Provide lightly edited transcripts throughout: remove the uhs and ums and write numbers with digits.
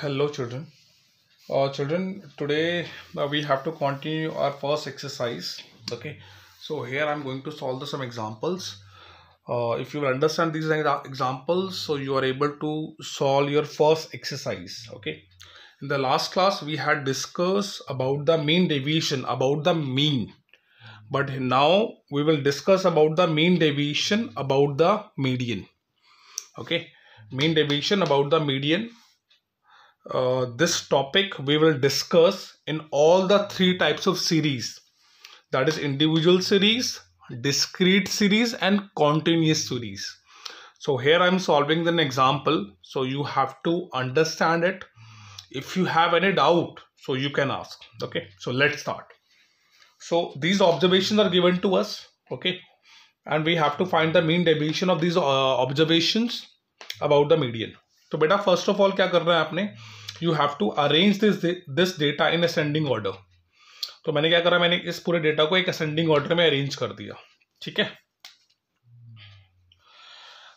Hello, children. Children, today we have to continue our first exercise. Okay, so here I'm going to solve some examples. If you understand these examples, so you are able to solve your first exercise. Okay, in the last class we had discussed about the mean deviation, about the mean, but now we will discuss about the mean deviation, about the median. Okay, mean deviation about the median. This topic we will discuss in all the three types of series, that is individual series, discrete series and continuous series. So here I'm solving an example, so you have to understand it. If you have any doubt, so you can ask. Okay, so let's start. So these observations are given to us. Okay, and we have to find the mean deviation of these observations about the median. तो बेटा first of all क्या करना है आपने, you have to arrange this data in ascending order. तो मैंने क्या करा, मैंने इस पूरे डेटा को एक असेंडिंग ऑर्डर में अरेंज कर दिया. ठीक है,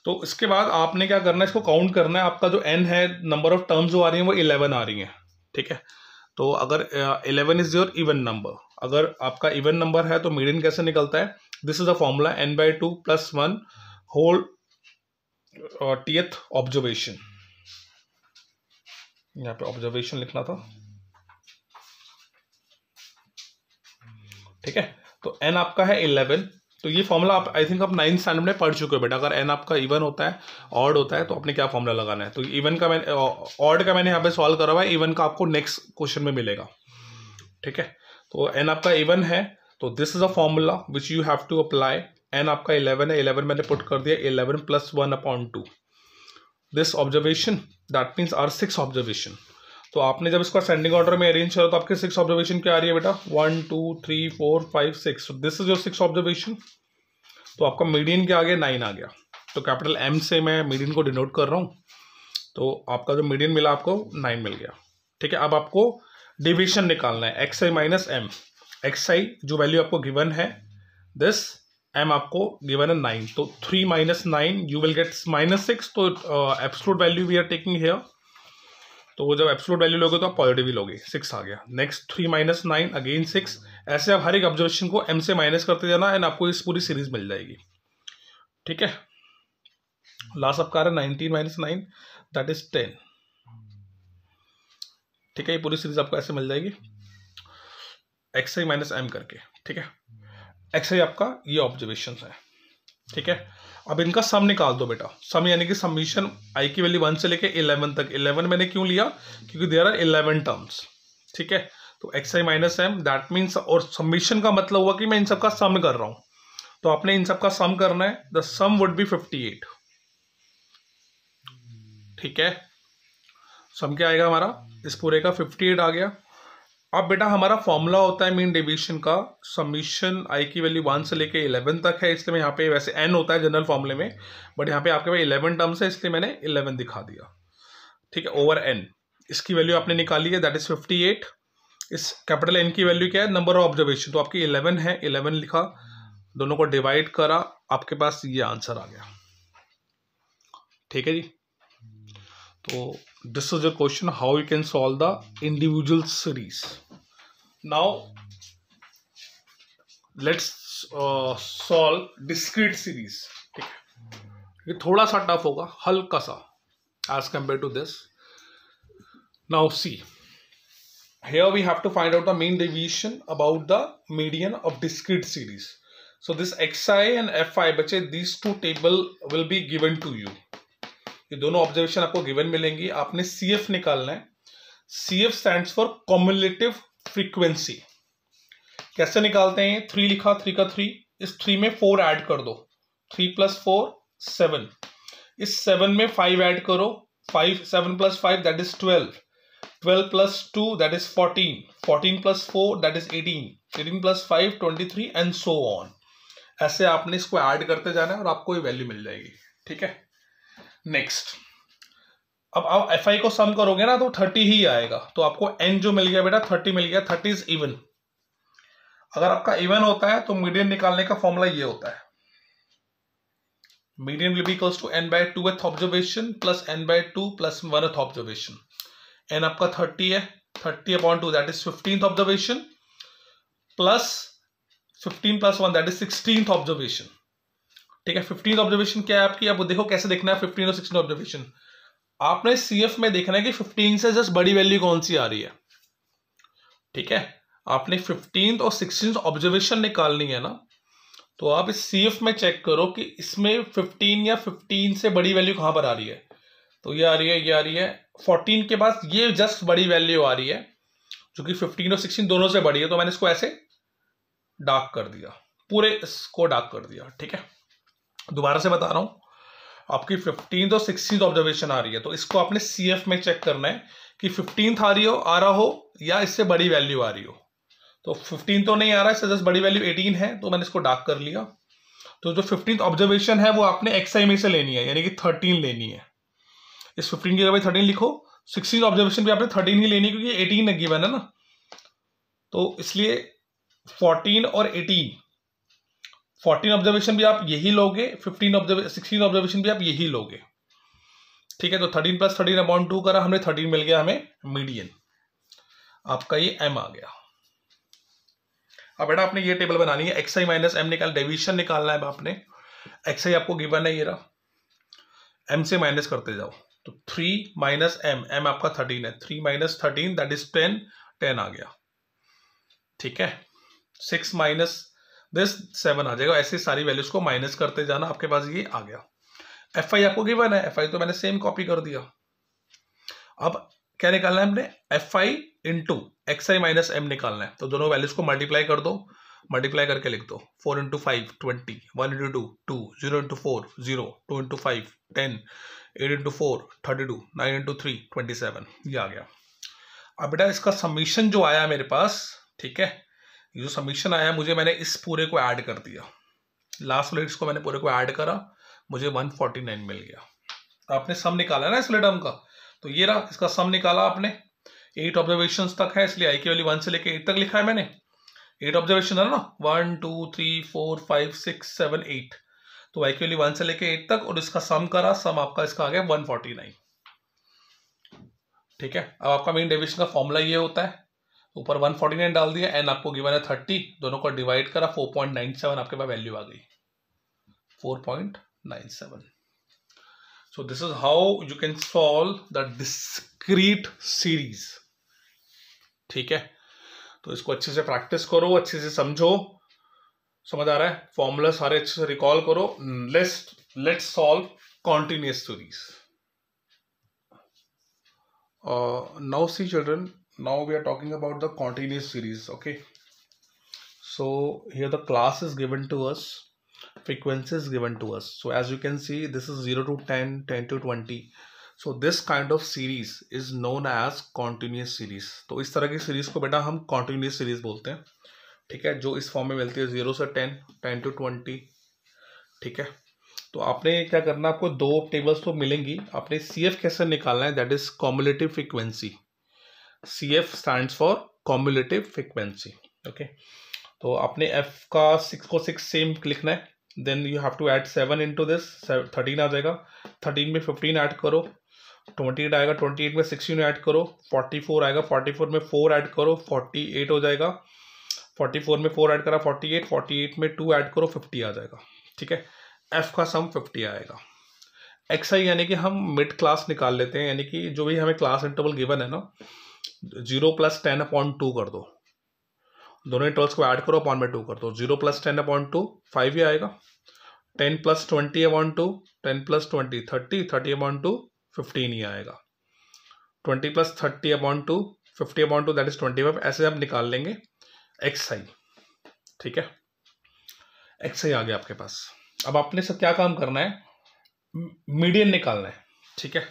तो इसके बाद आपने क्या करना है, इसको काउंट करना है. आपका जो n है, नंबर ऑफ टर्म्स जो आ रही है वो 11 आ रही है. ठीक है, तो अगर 11 इज योर इवन नंबर, अगर आपका इवन नंबर है तो मीडियन कैसे निकलता है, this is the formula n/2 + 1 whole th observation. यहाँ पे ऑब्जर्वेशन लिखना था. ठीक है, तो n आपका है 11. तो ये फॉर्मूला आप आई थिंक आप 9th स्टैंडर्ड में पढ़ चुके हो बेटा. अगर n आपका इवन होता है, ऑड होता है, तो आपने क्या फॉर्मूला लगाना है. तो इवन का मैंने ऑड का मैंने यहाँ पे सॉल्व करा हुआ है, इवन का आपको नेक्स्ट क्वेश्चन में मिलेगा. ठीक है, तो n आपका इवन है, तो this is a formula which you have to apply. n आपका 11 है, 11 मैंने पुट कर दिया, 11 + 1/2 this observation, that means are 6 observation. तो आपने जब इसको असेंडिंग ऑर्डर में अरेंज करो तो आपके 6 ऑब्जर्वेशन क्या आ रही है बेटा, 1 2 3 4 5 6. This is your 6 observation. तो आपका मीडियन क्या आ गया, 9 आ गया. तो कैपिटल M से मैं मीडियन को डिनोट कर रहा हूँ. तो आपका जो मीडियन मिला आपको 9 मिल गया. ठीक है, अब आपको डिविजन निकालना है, xi - m. xi जो वैल्यू आपको गिवन है, दिस m आपको गिवन है 9. तो 3 - 9 यू विल गेट -6. तो absolute value we are taking here. तो वो जब एब्सोल्यूट वैल्यू लोगे तो आप पॉजिटिव ही लोगे. 6 आ गया. Next 3 - 9 again 6. ऐसे आप हर एक ऑब्जर्वेशन को m से माइनस करते जाना एंड आपको इस पूरी सीरीज मिल जाएगी. ठीक है, लास्ट आपका आ रहा है 19 - 9 दैट इज 10. ठीक है, ये पूरी सीरीज आपको ऐसे मिल जाएगी xi - m करके. ठीक है, xi आपका ये ऑब्जर्वेशन है. ठीक है, अब इनका सम निकाल दो बेटा. सम यानी कि समीशन i की वैल्यू 1 से लेके 11 तक. 11 मैंने क्यों लिया, क्योंकि देयर आर 11 टर्म्स. ठीक है, तो xi - m दैट मीन्स, और समीशन का मतलब हुआ कि मैं इन सबका सम कर रहा हूं. तो आपने इन सबका सम करना है. The sum would be 58. ठीक है, सम क्या आएगा हमारा, इस पूरे का 58 आ गया. अब बेटा हमारा फॉर्मूला होता है मीन डेविएशन का, समीशन i की वैल्यू 1 से लेके 11 तक है. इसलिए मैं यहाँ पे, वैसे n होता है जनरल फॉर्मूले में, बट यहाँ पे आपके पास 11 टर्म्स है, इसलिए मैंने 11 दिखा दिया. ठीक है, ओवर n. इसकी वैल्यू आपने निकाली है, दैट इज 58. इस कैपिटल N की वैल्यू क्या है, नंबर ऑफ ऑब्जर्वेशन. तो आपकी 11 है, 11 लिखा, दोनों को डिवाइड करा, आपके पास ये आंसर आ गया. ठीक है जी, तो this is your question, how you can solve the individual series. Now let's solve discrete series. ठीक है, ये थोड़ा सा टफ होगा, हल्का सा as compared to this. Now see, here we have to find out the mean deviation about the median of discrete series. So this xi and fi बच्चे, these two table will be given to you. ये दोनों observation आपको given मिलेंगी. आपने CF निकालना है. CF stands for cumulative frequency. कैसे निकालते हैं, 3 लिखा, 3 का 3, इस 3 में 4 ऐड कर दो, 3 + 4 7. इस 7 में 5 ऐड करो, 7 + 5 that is 12. 12 + 2 that is 14. 14 + 4 that is 18. 18 + 5 23 and so on. ऐसे आपने इसको ऐड करते जाना है और आपको ये वैल्यू मिल जाएगी. ठीक है, नेक्स्ट, अब आप fi को सम करोगे ना तो 30 ही आएगा. तो आपको n जो मिल गया बेटा 30 मिल गया. 30 इज इवन. अगर आपका इवन होता है तो मीडियन निकालने का फॉर्मूला ये होता है, median will be equals to n/2th observation plus n/2 + 1th observation. N आपका 30 है, 30/2 that is 15th observation plus 15 + 1 that is 16th observation. ठीक है, 15th ऑब्जर्वेशन क्या है आपकी, अब देखो कैसे देखना है 15 और 16 ऑब्जर्वेशन। आपने सीएफ में देखना है कि 15 से जस्ट बड़ी वैल्यू कौन सी आ रही है। ठीक है, आपने 15th और 16th ऑब्जर्वेशन निकालनी है ना, तो आप इस सीएफ में चेक करो कि इसमें 15 या 15 से बड़ी वैल्यू कहां पर आ रही है। तो ये आ रही है, ये आ रही है 14 के बाद, ये जस्ट बड़ी वैल्यू आ रही है जो कि 15 और 16 दोनों से बड़ी है, तो मैंने इसको ऐसे डार्क कर दिया, पूरे इसको डार्क कर दिया। ठीक है, दोबारा से बता रहा हूं, आपकी 15th और 16th ऑब्जर्वेशन आ रही है, तो इसको आपने सीएफ में चेक करना है कि 15th आ रहा हो या इससे बड़ी वैल्यू आ रही हो। तो 15 तो नहीं आ रहा है, इससे जस्ट बड़ी वैल्यू 18 है, तो मैंने इसको डार्क कर लिया। तो जो 15th ऑब्जर्वेशन है वो आपने एक्सआई में से लेनी है, यानी कि 13 लेनी है। इस 15 की जगह 13 लिखो। 16 ऑब्जर्वेशन भी आपने 13 ही लेनी है क्योंकि 18 गिवन है ना, तो इसलिए 14 और 18, 14 ऑब्जर्वेशन भी आप यही लोगे, 16 ऑब्जर्वेशन भी आप यही लोगे। ठीक है, तो 13 + 13/2 करा हमने, 13 मिल गया हमें मीडियन, आपका ये एम आ गया। अब बेटा आपने ये टेबल बनानी है, एक्स आई माइनस एम निकाल, डेविएशन निकालना है। आपने एक्स आई आपको गिवन है, ये रहा, एम से माइनस करते जाओ, तो 3 - एम, एम आपका 13 है, 3 - 13 दैट इज 10, 10 आ गया। ठीक है, 6 - दिस 7 आ जाएगा। ऐसे सारी वैल्यूज को माइनस करते जाना, आपके पास ये आ गया। एफ आई आपको गिवन है, एफ आई तो मैंने सेम कॉपी कर दिया। अब क्या निकालना है हमने, F I into X I minus M निकालना है, तो दोनों वैल्यूज को मल्टीप्लाई कर दो, मल्टीप्लाई करके लिख दो। 4 × 5 20, 1 × 2 2, 0 × 4 0, 2 × 5 10, 8 × 4 32, 9 × 3 27, ये आ गया। अब बेटा इसका समीशन जो आया मेरे पास, ठीक है, ये जो समीशन आया मुझे, मैंने इस पूरे को ऐड कर दिया, लास्ट वाले को मैंने पूरे को ऐड करा, मुझे 149 मिल गया। आपने सम निकाला ना इस टर्म का, तो ये रहा, इसका सम निकाला आपने। 8 ऑब्जर्वेशन तक है, इसलिए आई की वैल्यू 1 से लेके 8 तक लिखा है मैंने। 8 ऑब्जर्वेशन है ना, 1 2 3 4 5 6 7 8, तो आई की वैल्यू 1 से लेके 8 तक, और इसका सम करा, सम आपका इसका आ गया 149। ठीक है, अब आपका मेन डेविएशन का फॉर्मूला ये होता है, ऊपर 149 डाल दिया, एन आपको गिवन है 30, दोनों को डिवाइड करा, 4.97 आपके पास वैल्यू आ गई, 4.97। So this is how you can solve the discrete series. ठीक है, तो इसको अच्छे से प्रैक्टिस करो, अच्छे से समझो, समझ आ रहा है, फॉर्मूला सारे अच्छे से रिकॉल करो। Let's solve continuous series. Now see children, now we are talking about the continuous series. Okay, so here the class is given to us, frequency is given to us. So as you can see, this is 0 to 10, 10 to 20. So this kind of series is known as continuous series. तो इस तरह की series को बेटा हम continuous series बोलते हैं। ठीक है, जो इस फॉर्म में मिलती है 0 से 10, 10 to 20। ठीक है, तो आपने क्या करना, आपको दो टेबल्स तो मिलेंगी, आपने CF कैसे निकालना है, that is cumulative frequency. CF stands for cumulative frequency. Okay, तो आपने F का 6 को 6 सेम लिखना है, then you have to add 7 into this, 13 आ जाएगा, 13 में 15 ऐड करो, 28 आएगा, 28 में 16 ऐड करो, 44 आएगा, 44 में 4 ऐड करो, 48 हो जाएगा, 44 में 4 ऐड करा 48, 48 में 2 ऐड करो, 50 आ जाएगा। ठीक है, F का सम 50 आएगा। XI यानी कि हम मिड क्लास निकाल लेते हैं, यानी कि जो भी हमें क्लास इंटरवल गिवन है ना, 0 + 10/2 कर दो, दोनों इंटरवल्स को ऐड करो, अपॉन में 2 कर दो, 0 + 10/2 5 ही आएगा, 10 + 20/2 10 + 20 30, 30/2 15 ही आएगा, 20 + 30/2 50/2 दैट इज 25, ऐसे हम निकाल लेंगे XI। ठीक है, XI आ गया आपके पास। अब आपने सब क्या काम करना है, मीडियन निकालना है। ठीक है,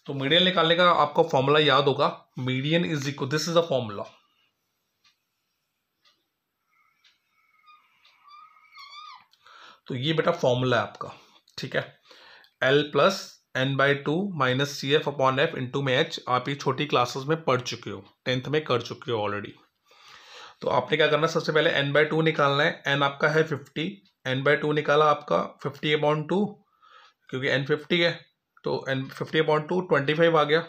तो मीडियन निकालने का आपको फॉर्मूला याद होगा, median is equal, this is a formula, तो ये बेटा फॉर्मूला है आपका। ठीक है, L + n/2 - CF/F इंटू में H, आप ये छोटी क्लासेस में पढ़ चुके हो, 10th में कर चुके हो ऑलरेडी। तो आपने क्या करना, सबसे पहले n/2 निकालना है, n आपका है 50, n/2 निकाला आपका 50/2, क्योंकि n 50 है, तो n 50/2 25 आ गया।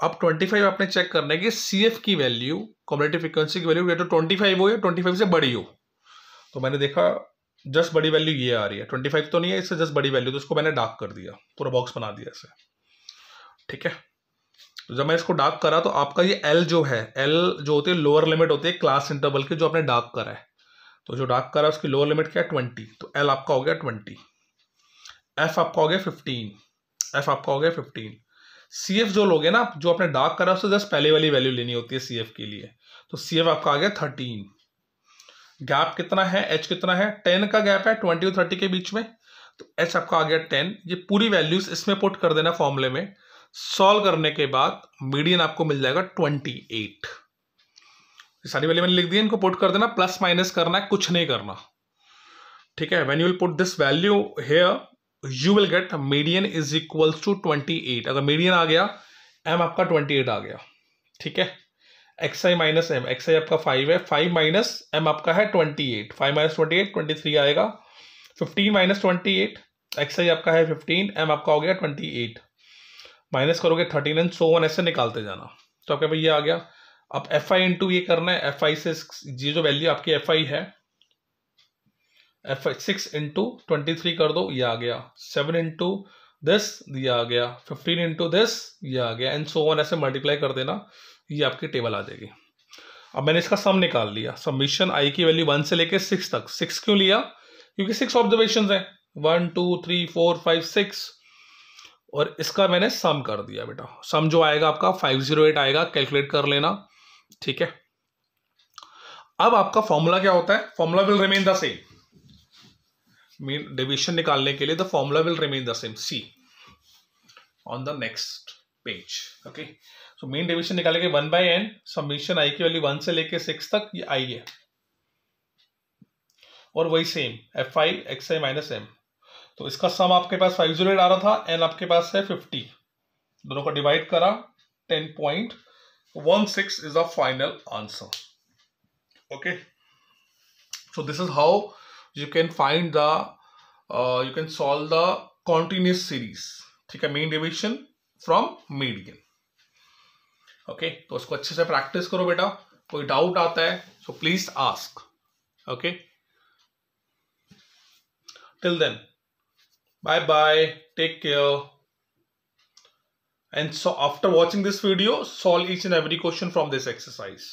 अब 25 आपने चेक करना है कि CF की वैल्यू, कम्युलेटिव फ्रीक्वेंसी की वैल्यू या तो 25 हो या 25 से बड़ी हो। तो मैंने देखा जस्ट बड़ी वैल्यू ये आ रही है, 25 तो नहीं है, इससे जस्ट बड़ी वैल्यू, तो इसको मैंने डार्क कर दिया, पूरा बॉक्स बना दिया इसे। ठीक है, तो जब मैं इसको डार्क करा तो आपका ये L जो है, L जो होती है लोअर लिमिट होती है क्लास इंटरवल की, जो आपने डार्क करा है, तो जो डार्क करा है उसकी लोअर लिमिट क्या है 20, तो L आपका हो गया 20, F आपका हो गया 15, F आपका हो गया 15। CF जो लोगे ना, जो आपने डार्क करा उससे जस्ट पहले वाली वैल्यू लेनी होती है CF के लिए, तो CF आपका आ गया 13। गैप कितना है, H कितना है, 10 का गैप है 20 और 30 के बीच में, तो H आपका आ गया 10। ये पूरी वैल्यूज इसमें पुट कर देना फॉर्मूले में, सॉल्व करने के बाद मीडियन आपको मिल जाएगा 28। सारी वैल्यू मैंने लिख दी है, इनको पुट कर देना, प्लस माइनस करना है, कुछ नहीं करना। ठीक है, when you will put this value here you will get median is equals to 28। अगर मीडियन आ गया, m आपका 28 आ गया। ठीक है, xi माइनस m, xi आपका 5 है, 5 माइनस m आपका है 28, 5 माइनस 28 23 आएगा, 15 माइनस 28, xi आपका है 15, m आपका हो गया 28, माइनस करोगे 13 एंड सो ऑन, ऐसे निकालते जाना, तो आपका भाई ये आ गया। अब fi इंटू ये करना है, fi से ये जो वैल्यू आपकी fi है, fi 6 इंटू 23 कर दो, ये आ गया, 7 इंटू दिस, ये आ गया, 15 इंटू दिस, ये आ गया, एंड सो ऑन, ऐसे मल्टीप्लाई कर देना, ये आपकी टेबल आ जाएगी। अब मैंने इसका सम निकाल लिया, सबमिशन आई की वैल्यू 1 से लेके 6 तक। 6 क्यों लिया, क्योंकि 6 ऑब्जर्वेशन है, 1 2 3 4 5 6, और इसका मैंने सम कर दिया बेटा। सम जो आएगा आपका 508 आएगा, कैलकुलेट कर लेना। ठीक है, अब आपका फॉर्मूला क्या होता है, formula will remain the same, mean deviation निकालने के लिए the formula will remain the same, see on the next page. Okay, so mean deviation निकालेंगे 1/n, समीशन आई की वैल्यू 1 से लेके 6 तक, ये आई है, और वही same fi xi minus m, तो इसका सम आपके पास 508 आ रहा था, n आपके पास है 50, दोनों को डिवाइड करा, 10.16 is the final answer. Okay, so this is how you can find the you can solve the continuous series। ठीक है, mean deviation from median. Okay, तो उसको अच्छे से प्रैक्टिस करो बेटा, कोई डाउट आता है so please ask. Okay, till then bye bye, take care, and so after watching this video solve each and every question from this exercise।